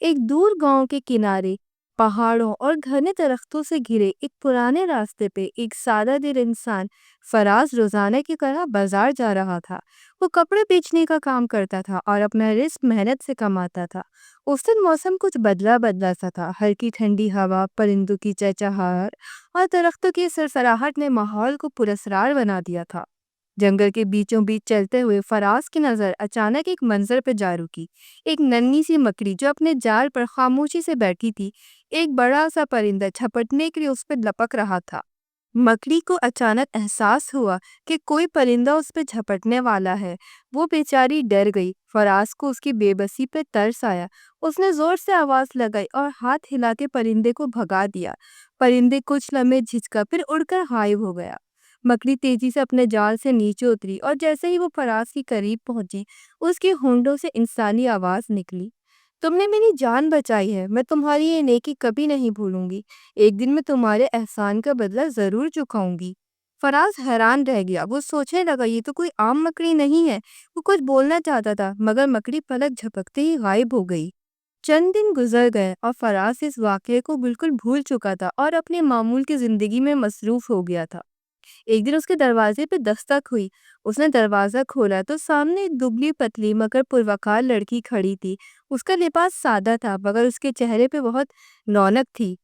ایک دور گاؤں کے کنارے پہاڑوں اور گھنے درختوں سے گھرے ایک پرانے راستے پہ ایک سادہ دل انسان فراز روزانہ کی طرح بازار جا رہا تھا۔ وہ کپڑے بیچنے کا کام کرتا تھا اور اپنا رزق محنت سے کماتا تھا۔ اس دن موسم کچھ بدلا بدلا سا تھا، ہلکی ٹھنڈی ہوا، پرندوں کی چہچہاہٹ اور درختوں کی سرسراہٹ نے ماحول کو پراسرار بنا دیا تھا۔ جنگل کے بیچوں بیچ چلتے ہوئے فراز کی نظر اچانک ایک منظر پہ جا رکی۔ ایک ننھی سی مکڑی جو اپنے جال پر خاموشی سے بیٹھی تھی، ایک بڑا سا پرندہ جھپٹنے کے لیے اس پہ لپک رہا تھا۔ مکڑی کو اچانک احساس ہوا کہ کوئی پرندہ اس پہ جھپٹنے والا ہے۔ وہ بیچاری ڈر گئی۔ فراز کو اس کی بے بسی پہ ترس آیا۔ اس نے زور سے آواز لگائی اور ہاتھ ہلا کے پرندے کو بھگا دیا۔ پرندے کچھ لمحے جھجکا پھر اڑ کر غائب ہو گیا۔ مکڑی تیزی سے اپنے جال سے نیچے اتری اور جیسے ہی وہ فراز کے قریب پہنچی، اس کی ہونٹوں سے انسانی آواز نکلی۔ تم نے میری جان بچائی ہے، میں تمہاری یہ نیکی کبھی نہیں بھولوں گی۔ ایک دن میں تمہارے احسان کا بدلہ ضرور چکاؤں گی۔ فراز حیران رہ گیا۔ وہ سوچنے لگا یہ تو کوئی عام مکڑی نہیں ہے۔ وہ کچھ بولنا چاہتا تھا مگر مکڑی پلک جھپکتے ہی غائب ہو گئی۔ چند دن گزر گئے اور فراز اس واقعے کو بالکل بھول چکا تھا اور اپنے معمول کی زندگی میں مصروف ہو گیا تھا۔ ایک دن اس کے دروازے پہ دستک ہوئی۔ اس نے دروازہ کھولا تو سامنے ایک دبلی پتلی مگر پروقار لڑکی کھڑی تھی۔ اس کا لباس سادہ تھا مگر اس کے چہرے پہ بہت رونق تھی۔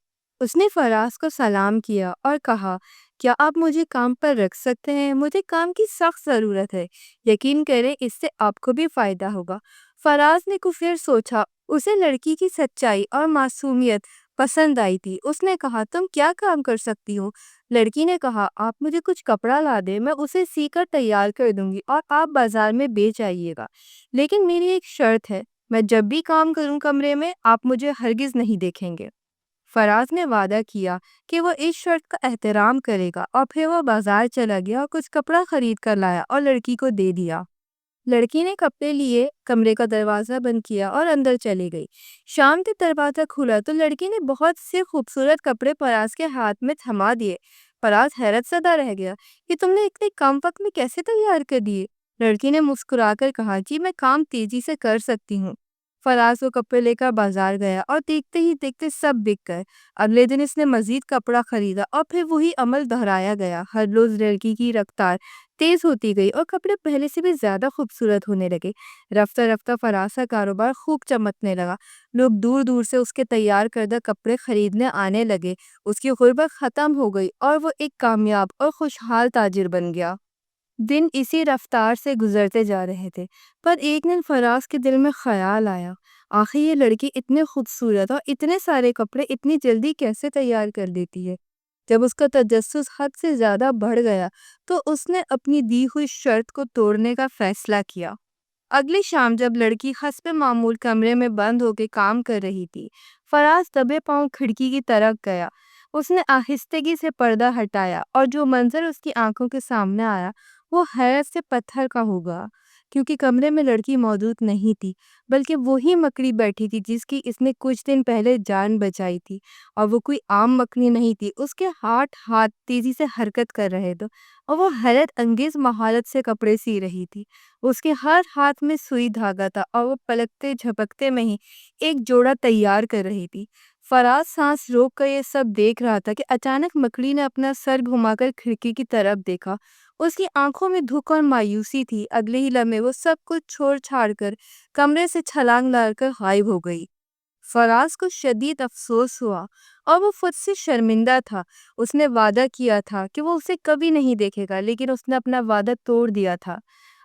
اس نے فراز کو سلام کیا اور کہا، کیا آپ مجھے کام پر رکھ سکتے ہیں؟ مجھے کام کی سخت ضرورت ہے۔ یقین کریں اس سے آپ کو بھی فائدہ ہوگا۔ فراز نے کچھ دیر سوچا۔ اسے لڑکی کی سچائی اور معصومیت پسند آئی تھی۔ اس نے کہا، تم کیا کام کر سکتی ہو؟ لڑکی نے کہا، آپ مجھے کچھ کپڑا لا دیں، میں اسے سی کر تیار کر دوں گی اور آپ بازار میں بیچ آئیے گا۔ لیکن میری ایک شرط ہے، میں جب بھی کام کروں کمرے میں آپ مجھے ہرگز نہیں دیکھیں گے۔ فراز نے وعدہ کیا کہ وہ اس شرط کا احترام کرے گا اور پھر وہ بازار چلا گیا اور کچھ کپڑا خرید کر لایا اور لڑکی کو دے دیا۔ لڑکی نے کپڑے لیے، کمرے کا دروازہ بند کیا اور اندر چلی گئی۔ شام کے دروازہ کھلا تو لڑکی نے بہت سے خوبصورت کپڑے فراز کے ہاتھ میں تھما دیے۔ فراز حیرت زدہ رہ گیا کہ تم نے اتنے کم وقت میں کیسے تیار کر دیے؟ لڑکی نے مسکرا کر کہا، جی میں کام تیزی سے کر سکتی ہوں۔ فراز وہ کپڑے لے کر بازار گیا اور دیکھتے ہی دیکھتے سب بک گئے۔ اگلے دن اس نے مزید کپڑا خریدا اور پھر وہی عمل دہرایا گیا۔ ہر روز لڑکی کی رفتار تیز ہوتی گئی اور کپڑے پہلے سے بھی زیادہ خوبصورت ہونے لگے۔ رفتہ رفتہ فراز کا کاروبار خوب چمکنے لگا۔ لوگ دور دور سے اس کے تیار کردہ کپڑے خریدنے آنے لگے۔ اس کی غربت ختم ہو گئی اور وہ ایک کامیاب اور خوشحال تاجر بن گیا۔ دن اسی رفتار سے گزرتے جا رہے تھے، پر ایک دن فراز کے دل میں خیال آیا، آخر یہ لڑکی اتنے خوبصورت اور اتنے سارے کپڑے اتنی جلدی کیسے تیار کر دیتی ہے؟ جب اس کا تجسس حد سے زیادہ بڑھ گیا تو اس نے اپنی دی ہوئی شرط کو توڑنے کا فیصلہ کیا۔ اگلی شام جب لڑکی حسب معمول کمرے میں بند ہو کے کام کر رہی تھی، فراز دبے پاؤں کھڑکی کی طرف گیا۔ اس نے آہستگی سے پردہ ہٹایا اور جو منظر اس کی آنکھوں کے سامنے آیا وہ حیرت سے پتھر کا ہو گیا، کیونکہ کمرے میں لڑکی موجود نہیں تھی بلکہ وہی مکڑی بیٹھی تھی جس کی اس نے کچھ دن پہلے جان بچائی تھی۔ اور وہ کوئی عام مکڑی نہیں تھی، اس کے ہاتھ تیزی سے حرکت کر رہے تھے اور وہ حیرت انگیز مہارت سے کپڑے سی رہی تھی۔ اس کے ہر ہاتھ میں سوئی دھاگا تھا اور وہ پلکتے جھپکتے میں ہی ایک جوڑا تیار کر رہی تھی۔ فراز سانس روک کر یہ سب دیکھ رہا تھا کہ اچانک مکڑی نے اپنا سر گھما کر کھڑکی کی طرف دیکھا۔ اس کی آنکھوں میں دکھ اور مایوسی تھی۔ اگلے ہی لمحے وہ سب کچھ چھوڑ چھاڑ کر کمرے سے چھلانگ لگا کر غائب ہو گئی۔ فراز کو شدید افسوس ہوا اور وہ خود سے شرمندہ تھا۔ اس نے وعدہ کیا تھا کہ وہ اسے کبھی نہیں دیکھے گا، لیکن اس نے اپنا وعدہ توڑ دیا تھا۔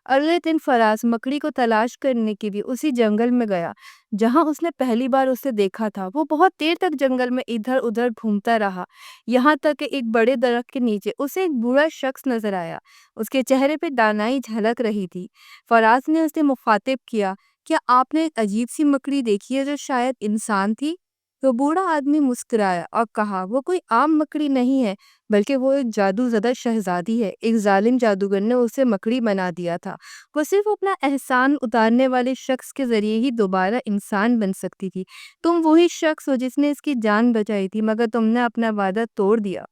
اگلے دن فراز مکڑی کو تلاش کرنے کے لیے اسی جنگل میں گیا جہاں اس نے پہلی بار اسے دیکھا تھا۔ وہ بہت دیر تک جنگل میں ادھر ادھر گھومتا رہا، یہاں تک کہ ایک بڑے درخت کے نیچے اسے ایک بوڑھا شخص نظر آیا۔ اس کے چہرے پہ دانائی جھلک رہی تھی۔ فراز نے اسے مخاطب کیا، کیا آپ نے ایک عجیب سی مکڑی دیکھی ہے جو شاید انسان تھی؟ تو بوڑھا آدمی مسکرایا اور کہا، وہ کوئی عام مکڑی نہیں ہے بلکہ وہ ایک جادو زدہ شہزادی ہے۔ ایک ظالم جادوگر نے اسے مکڑی بنا دیا تھا۔ وہ صرف اپنا احسان اتارنے والے شخص کے ذریعے ہی دوبارہ انسان بن سکتی تھی۔ تم وہی شخص ہو جس نے اس کی جان بچائی تھی، مگر تم نے اپنا وعدہ توڑ دیا۔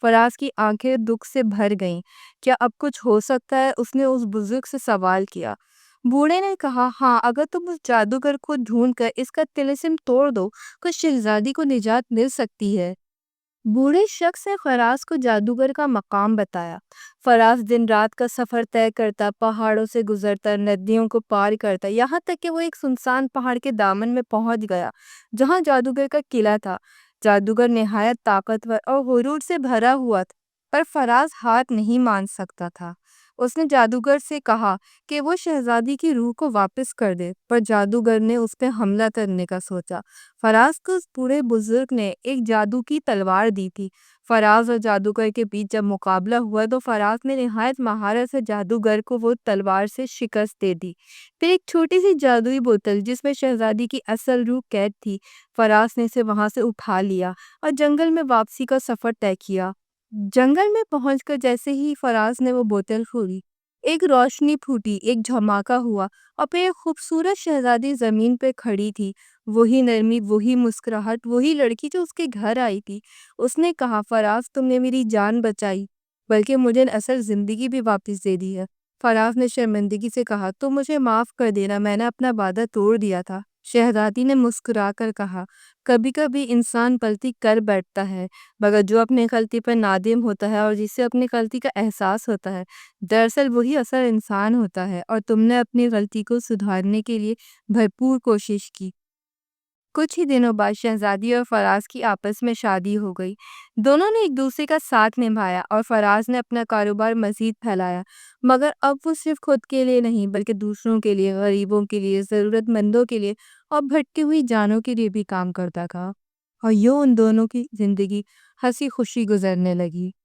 فراز کی آنکھیں دکھ سے بھر گئیں۔ کیا اب کچھ ہو سکتا ہے؟ اس نے اس بزرگ سے سوال کیا۔ بوڑھے نے کہا، ہاں، اگر تم اس جادوگر کو ڈھونڈ کر اس کا طلسم توڑ دو تو شہزادی کو نجات مل سکتی ہے۔ بوڑھے شخص نے فراز کو جادوگر کا مقام بتایا۔ فراز دن رات کا سفر طے کرتا، پہاڑوں سے گزرتا، ندیوں کو پار کرتا، یہاں تک کہ وہ ایک سنسان پہاڑ کے دامن میں پہنچ گیا جہاں جادوگر کا قلعہ تھا۔ جادوگر نہایت طاقتور اور غرور سے بھرا ہوا تھا، پر فراز ہار نہیں مان سکتا تھا۔ اس نے جادوگر سے کہا کہ وہ شہزادی کی روح کو واپس کر دے، پر جادوگر نے اس پہ حملہ کرنے کا سوچا۔ فراز کو اس بوڑھے بزرگ نے ایک جادو کی تلوار دی تھی۔ فراز اور جادوگر کے بیچ جب مقابلہ ہوا تو فراز نے نہایت مہارت سے جادوگر کو وہ تلوار سے شکست دے دی۔ پھر ایک چھوٹی سی جادوئی بوتل جس میں شہزادی کی اصل روح قید تھی، فراز نے اسے وہاں سے اٹھا لیا اور جنگل میں واپسی کا سفر طے کیا۔ جنگل میں پہنچ کر جیسے ہی فراز نے وہ بوتل کھولی، ایک روشنی پھوٹی، ایک دھماکہ ہوا اور پھر ایک خوبصورت شہزادی زمین پہ کھڑی تھی۔ وہی نرمی، وہی مسکراہٹ، وہی لڑکی جو اس کے گھر آئی تھی۔ اس نے کہا، فراز، تم نے میری جان بچائی، بلکہ مجھے اصل زندگی بھی واپس دے دی ہے۔ فراز نے شرمندگی سے کہا، تم مجھے معاف کر دینا، میں نے اپنا وعدہ توڑ دیا تھا۔ شہزادی نے مسکرا کر کہا، کبھی کبھی انسان غلطی کر بیٹھتا ہے، مگر جو اپنی غلطی پر نادم ہوتا ہے اور جسے اپنی غلطی کا احساس ہوتا ہے، دراصل وہی اصل انسان ہوتا ہے۔ اور تم نے اپنی غلطی کو سدھارنے کے لیے بھرپور کوشش کی۔ کچھ ہی دنوں بعد شہزادی اور فراز کی آپس میں شادی ہو گئی۔ دونوں نے ایک دوسرے کا ساتھ نبھایا اور فراز نے اپنا کاروبار مزید پھیلایا، مگر اب وہ صرف خود کے لیے نہیں بلکہ دوسروں کے لیے، غریبوں کے لیے، ضرورت مندوں کے لیے اور بھٹکی ہوئی جانوں کے لیے بھی کام کرتا تھا۔ اور یوں ان دونوں کی زندگی ہنسی خوشی گزرنے لگی۔